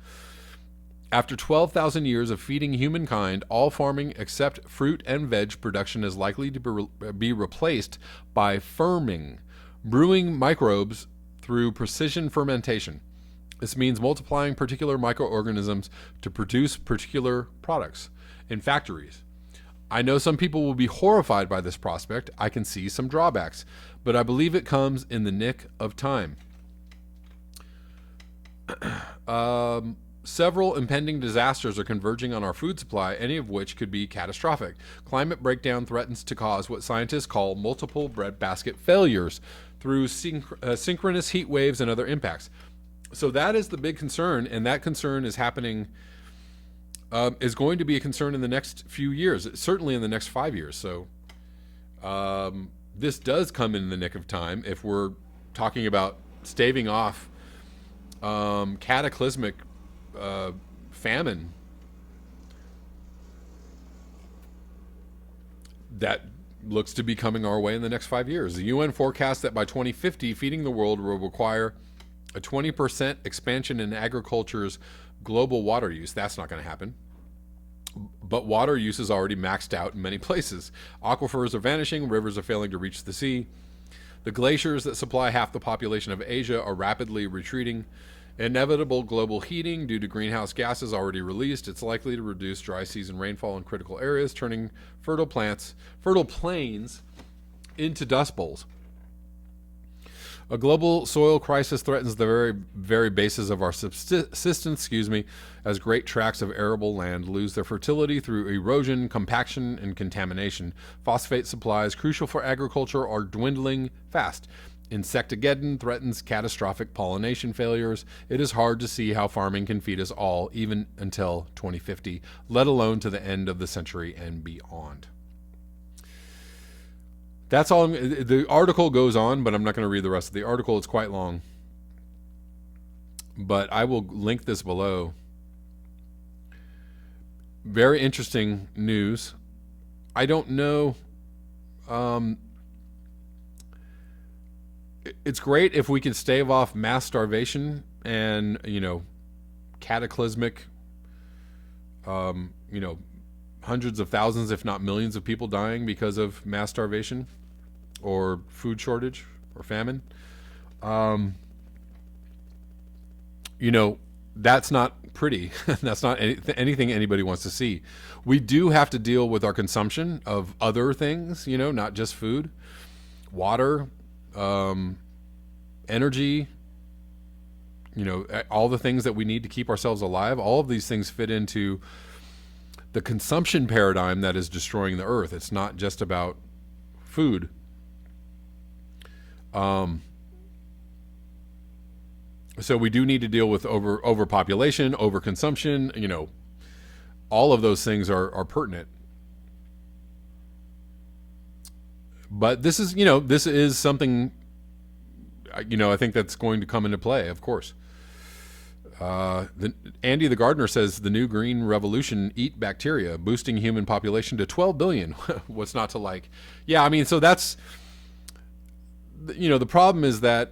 After 12,000 years of feeding humankind, all farming except fruit and veg production is likely to be replaced by ferming, brewing microbes through precision fermentation. This means multiplying particular microorganisms to produce particular products in factories. I know some people will be horrified by this prospect. I can see some drawbacks, but I believe it comes in the nick of time. Several impending disasters are converging on our food supply, any of which could be catastrophic. Climate breakdown threatens to cause what scientists call multiple breadbasket failures through synchronous heat waves and other impacts. So that is the big concern, and that concern is happening, is going to be a concern in the next few years, certainly in the next 5 years. So this does come in the nick of time if we're talking about staving off cataclysmic famine that looks to be coming our way in the next 5 years. The UN forecasts that by 2050, feeding the world will require a 20% expansion in agriculture's global water use. That's not going to happen. But water use is already maxed out in many places. Aquifers are vanishing, rivers are failing to reach the sea. The glaciers that supply half the population of Asia are rapidly retreating. Inevitable global heating due to greenhouse gases already released. It's likely to reduce dry season rainfall in critical areas, turning fertile plains into dust bowls. A global soil crisis threatens the very basis of our subsistence, as great tracts of arable land lose their fertility through erosion, compaction, and contamination. Phosphate supplies, crucial for agriculture, are dwindling fast. Insectageddon threatens catastrophic pollination failures. It is hard to see how farming can feed us all, even until 2050, let alone to the end of the century and beyond. That's all. The article goes on, but I'm not going to read the rest of the article. It's quite long. But I will link this below. Very interesting news. I don't know. It's great if we can stave off mass starvation and, cataclysmic, hundreds of thousands, if not millions of people dying because of mass starvation or food shortage or famine. that's not pretty. That's not anything anybody wants to see. We do have to deal with our consumption of other things, not just food, water, energy, all the things that we need to keep ourselves alive. All of these things fit into the consumption paradigm that is destroying the earth. It's not just about food. So we do need to deal with overpopulation, overconsumption. All of those things are pertinent. But this is something, I think that's going to come into play, of course. Andy the Gardener says the new green revolution, eat bacteria, boosting human population to 12 billion. What's not to like? Yeah, I mean, so that's, the problem is that,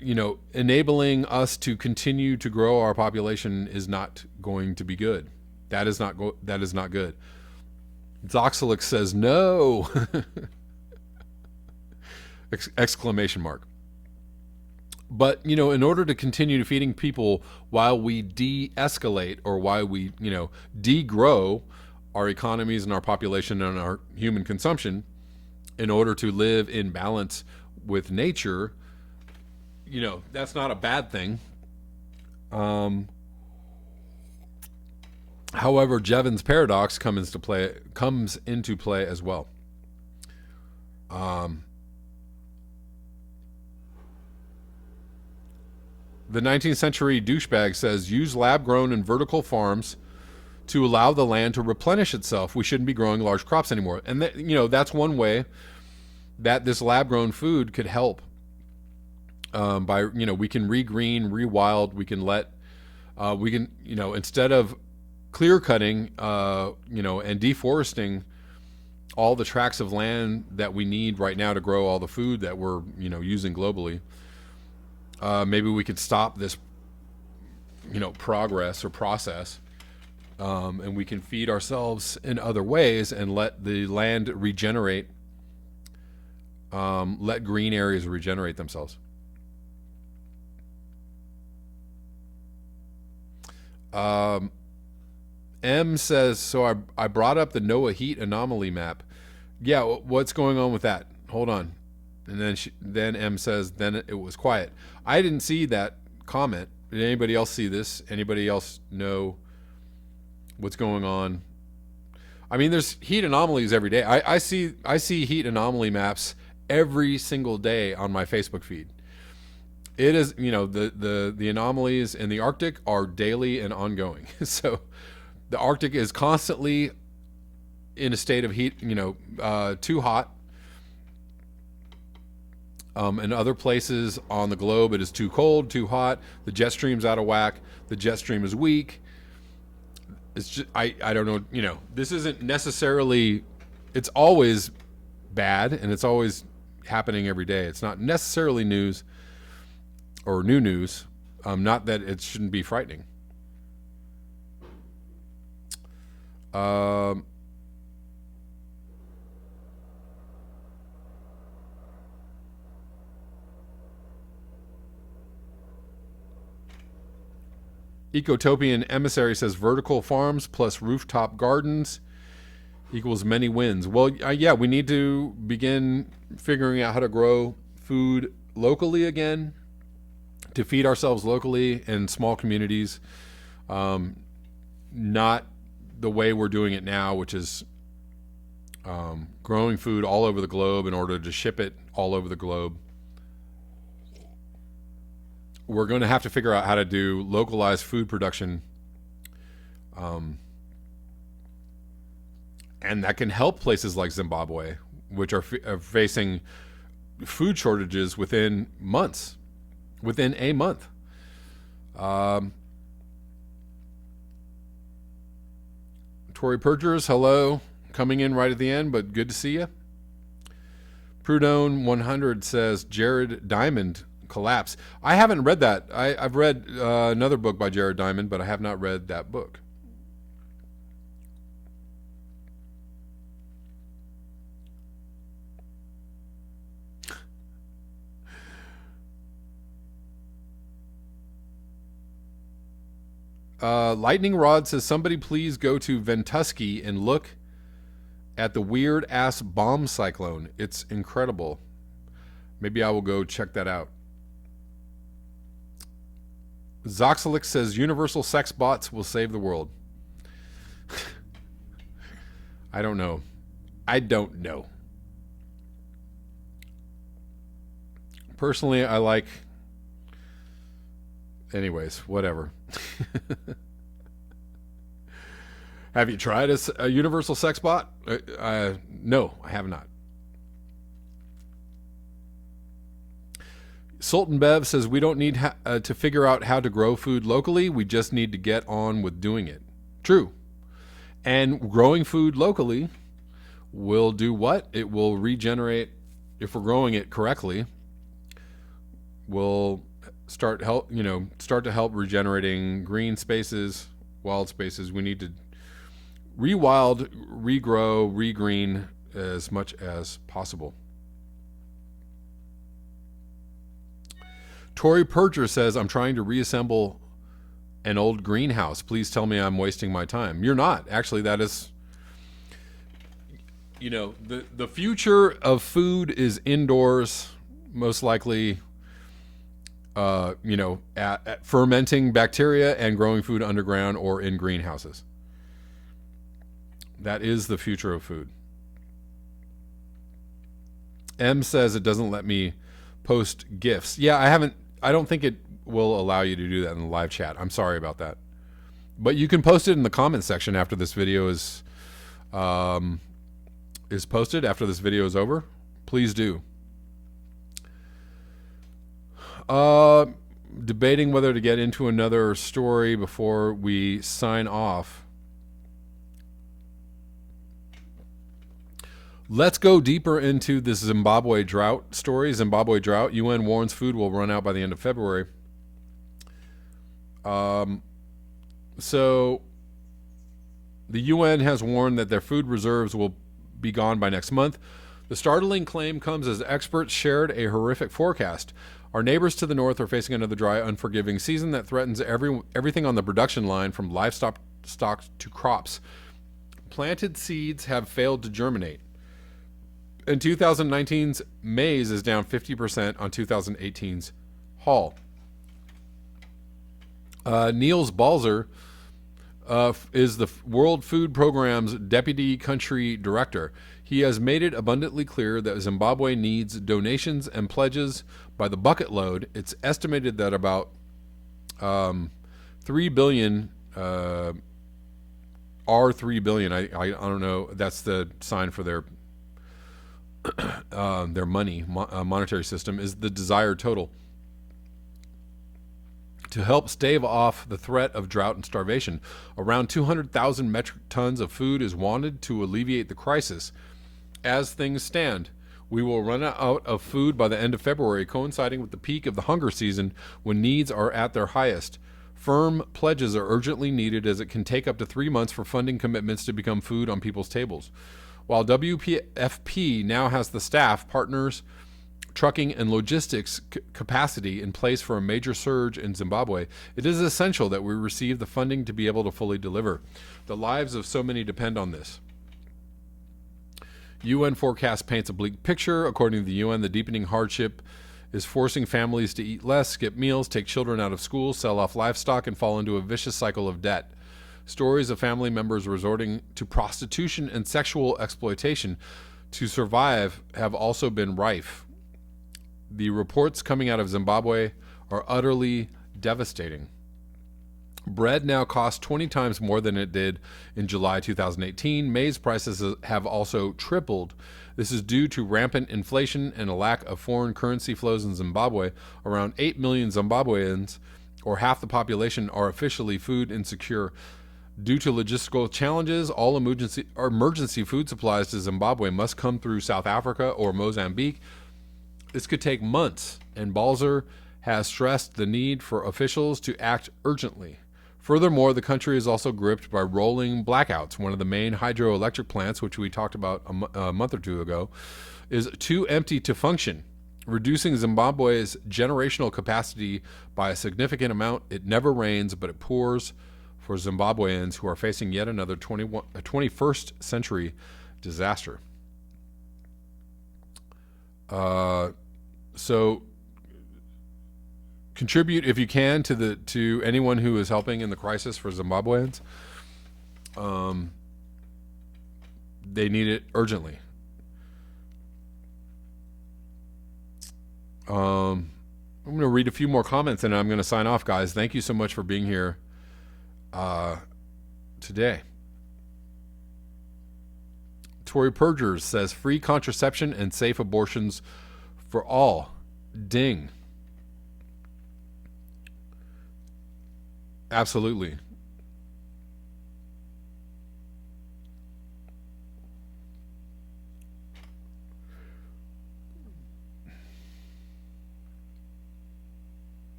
enabling us to continue to grow our population is not going to be good. That is not good. Zoxalix says no. Exclamation mark. But, in order to continue feeding people while we de-escalate, or while we, degrow our economies and our population and our human consumption, in order to live in balance with nature, that's not a bad thing. However, Jevons paradox comes into play as well. The 19th century douchebag says, use lab-grown and vertical farms to allow the land to replenish itself. We shouldn't be growing large crops anymore. And that's one way that this lab-grown food could help. By we can regreen, rewild. We can instead of clear cutting, and deforesting all the tracts of land that we need right now to grow all the food that we're using globally. Maybe we could stop this, progress or process, and we can feed ourselves in other ways and let the land regenerate. Let green areas regenerate themselves. M says, so I brought up the NOAA heat anomaly map. Yeah, what's going on with that? Hold on. And then M says, then it was quiet. I didn't see that comment. Did anybody else see this? Anybody else know what's going on? I mean, there's heat anomalies every day. I see heat anomaly maps every single day on my Facebook feed. It is, the anomalies in the Arctic are daily and ongoing. So the Arctic is constantly in a state of heat, too hot. In other places on the globe, it is too cold, too hot. The jet stream's out of whack. The jet stream is weak. It's just, I don't know, this isn't necessarily, it's always bad, and it's always happening every day. It's not necessarily news or new news. Not that it shouldn't be frightening. Ecotopian Emissary says vertical farms plus rooftop gardens equals many wins. Well, yeah, we need to begin figuring out how to grow food locally again, to feed ourselves locally in small communities. Not the way we're doing it now, which is growing food all over the globe in order to ship it all over the globe. We're going to have to figure out how to do localized food production, and that can help places like Zimbabwe, which are facing food shortages within a month. Tory Perjurers, hello, coming in right at the end, but good to see you. Prudone 100 says Jared Diamond collapse. I haven't read that. I've read another book by Jared Diamond, but I have not read that book. Lightning Rod says, somebody please go to Ventusky and look at the weird ass bomb cyclone. It's incredible. Maybe I will go check that out. Zoxalic says, universal sex bots will save the world. I don't know. Personally, I like... Anyways, whatever. Have you tried a universal sex bot? No, I have not. Sultan Bev says, we don't need to figure out how to grow food locally. We just need to get on with doing it. True. And growing food locally will do what? It will regenerate, if we're growing it correctly, will start to help regenerating green spaces, wild spaces. We need to rewild, regrow, regreen as much as possible. Tori Percher says, I'm trying to reassemble an old greenhouse. Please tell me I'm wasting my time. You're not. Actually, that is, the future of food is indoors, most likely, at fermenting bacteria and growing food underground or in greenhouses. That is the future of food. M says it doesn't let me post GIFs. Yeah, I don't think it will allow you to do that in the live chat. I'm sorry about that. But you can post it in the comment section after this video is posted, after this video is over. Please do. Debating whether to get into another story before we sign off. Let's go deeper into this Zimbabwe drought story. Zimbabwe drought. UN warns food will run out by the end of February. So the UN has warned that their food reserves will be gone by next month. The startling claim comes as experts shared a horrific forecast. Our neighbors to the north are facing another dry, unforgiving season that threatens everything on the production line, from livestock to crops. Planted seeds have failed to germinate. And 2019's maize is down 50% on 2018's haul. Niels Balzer is the World Food Programme's Deputy Country Director. He has made it abundantly clear that Zimbabwe needs donations and pledges by the bucket load. It's estimated that about 3 billion, R3 billion, I don't know, that's the sign for their money, monetary system, is the desired total to help stave off the threat of drought and starvation. Around 200,000 metric tons of food is wanted to alleviate the crisis. As things stand, we will run out of food by the end of February, coinciding with the peak of the hunger season when needs are at their highest. Firm pledges are urgently needed, as it can take up to 3 months for funding commitments to become food on people's tables. While WFP now has the staff, partners, trucking, and logistics capacity in place for a major surge in Zimbabwe, it is essential that we receive the funding to be able to fully deliver. The lives of so many depend on this. UN forecast paints a bleak picture. According to the UN, the deepening hardship is forcing families to eat less, skip meals, take children out of school, sell off livestock, and fall into a vicious cycle of debt. Stories of family members resorting to prostitution and sexual exploitation to survive have also been rife. The reports coming out of Zimbabwe are utterly devastating. Bread now costs 20 times more than it did in July 2018. Maize prices have also tripled. This is due to rampant inflation and a lack of foreign currency flows in Zimbabwe. Around 8 million Zimbabweans, or half the population, are officially food insecure. Due to logistical challenges, all emergency food supplies to Zimbabwe must come through South Africa or Mozambique. This could take months, and Balzer has stressed the need for officials to act urgently. Furthermore, the country is also gripped by rolling blackouts. One of the main hydroelectric plants, which we talked about a month or two ago, is too empty to function, reducing Zimbabwe's generational capacity by a significant amount. It never rains, but it pours for Zimbabweans who are facing yet another 21st century disaster. So contribute if you can to anyone who is helping in the crisis for Zimbabweans. They need it urgently. I'm going to read a few more comments and I'm going to sign off, guys. Thank you so much for being here today. Tori Pergers says, free contraception and safe abortions for all. Ding. Absolutely.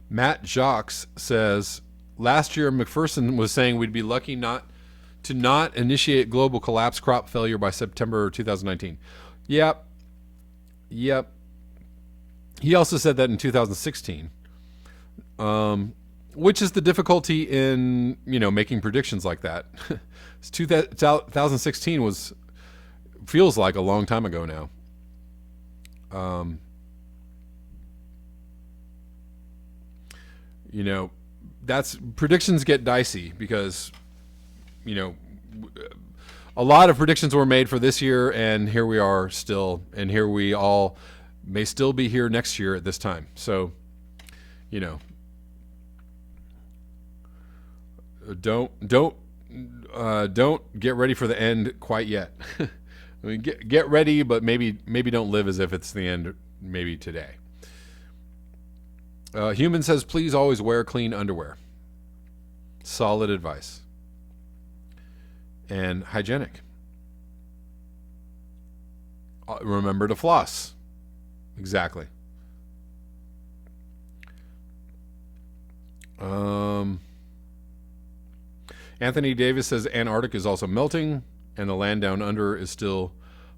Matt Jacques says, last year McPherson was saying we'd be lucky not initiate global collapse crop failure by September 2019. Yep. He also said that in 2016, which is the difficulty in, making predictions like that. 2016 feels like a long time ago now. That's predictions get dicey because, a lot of predictions were made for this year, and here we are still, and here we all may still be here next year at this time. So, don't get ready for the end quite yet. I mean, get ready, but maybe don't live as if it's the end. Maybe today. Human says, please always wear clean underwear. Solid advice. And hygienic. Remember to floss. Exactly. Anthony Davis says Antarctica is also melting and the land down under is still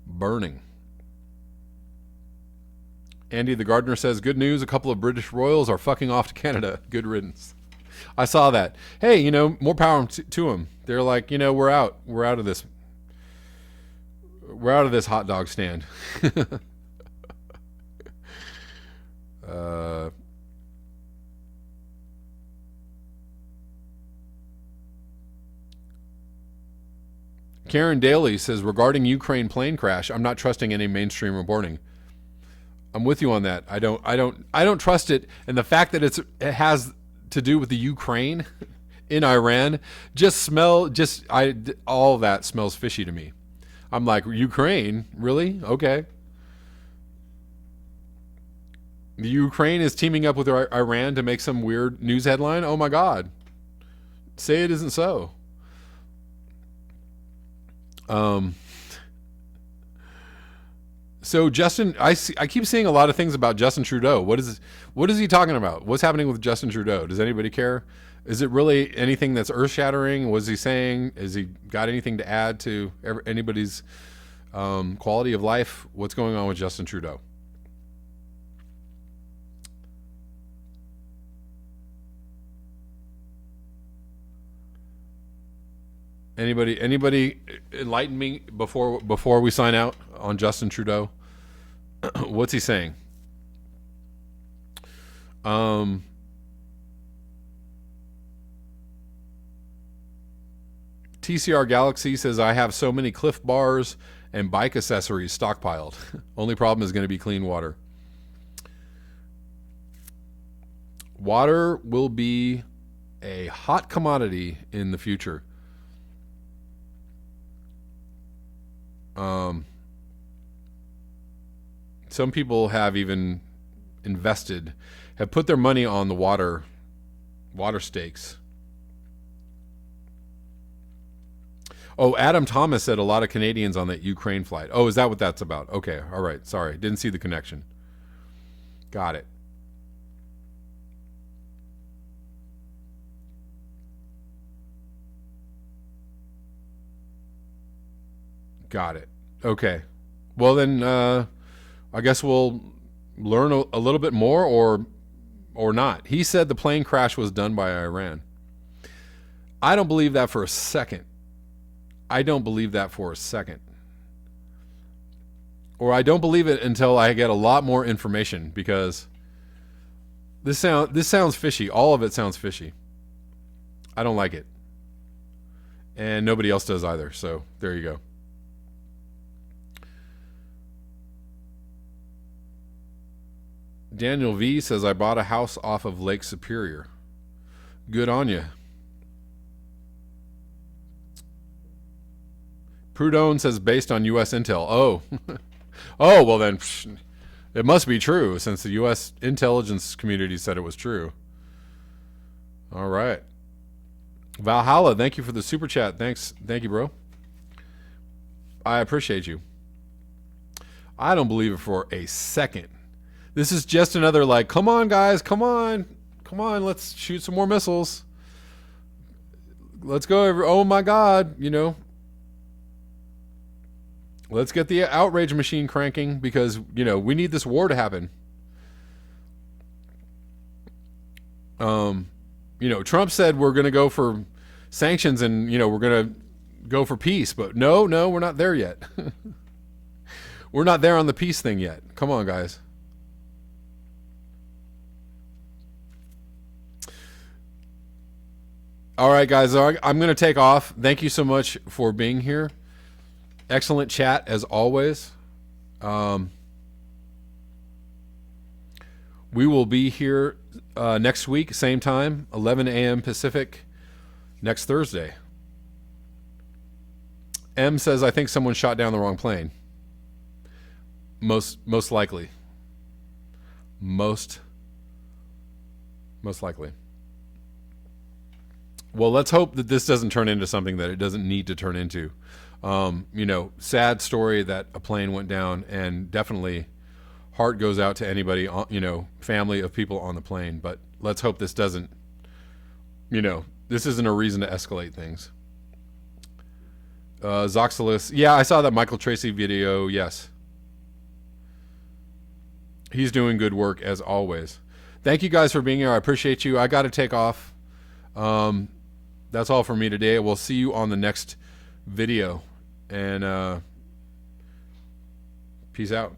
burning. Andy the Gardener says, good news, a couple of British royals are fucking off to Canada. Good riddance. I saw that. Hey, more power to them. They're like, we're out. We're out of this. We're out of this hot dog stand. Karen Daly says, regarding Ukraine plane crash, I'm not trusting any mainstream reporting. I'm with you on that. I don't trust it, and the fact that it has to do with the Ukraine in Iran all that smells fishy to me. I'm like, Ukraine, really? Okay. The Ukraine is teaming up with Iran to make some weird news headline. Oh my God. Say it isn't so. So Justin, I keep seeing a lot of things about Justin Trudeau. What is he talking about? What's happening with Justin Trudeau? Does anybody care? Is it really anything that's earth-shattering? What is he saying? Has he got anything to add to anybody's quality of life? What's going on with Justin Trudeau? Anybody enlighten me before we sign out on Justin Trudeau? What's he saying? TCR Galaxy says, I have so many Cliff Bars and bike accessories stockpiled. Only problem is going to be clean water. Water will be a hot commodity in the future. Some people have even have put their money on the water stakes. Oh, Adam Thomas said a lot of Canadians on that Ukraine flight. Oh, is that what that's about? Okay, all right. Sorry, didn't see the connection. Got it. Got it. Okay. Well, then I guess we'll learn a little bit more, or or not. He said the plane crash was done by Iran. I don't believe that for a second. I don't believe that for a second. Or I don't believe it until I get a lot more information, because this sounds fishy. All of it sounds fishy. I don't like it. And nobody else does either. So there you go. Daniel V says, I bought a house off of Lake Superior. Good on you. Prudhomme says, based on U.S. intel. Oh. Oh, well then, it must be true, since the U.S. intelligence community said it was true. All right. Valhalla, thank you for the super chat. Thanks. Thank you, bro. I appreciate you. I don't believe it for a second. This is just another, like, come on, guys, come on. Come on, let's shoot some more missiles. Let's go. Oh, my God, you know. Let's get the outrage machine cranking, because, you know, we need this war to happen. You know, Trump said we're going to go for sanctions and, you know, we're going to go for peace. But no, we're not there yet. We're not there on the peace thing yet. Come on, guys. All right, guys, I'm going to take off. Thank you so much for being here. Excellent chat, as always. We will be here next week, same time, 11 a.m. Pacific, next Thursday. M says, I think someone shot down the wrong plane. Most likely. Most likely. Well, let's hope that this doesn't turn into something that it doesn't need to turn into. You know, sad story that a plane went down, and definitely heart goes out to anybody, you know, family of people on the plane. But let's hope this doesn't, you know, this isn't a reason to escalate things. Zoxalis. Yeah, I saw that Michael Tracy video. Yes. He's doing good work, as always. Thank you guys for being here. I appreciate you. I got to take off. That's all for me today. We'll see you on the next video. And peace out.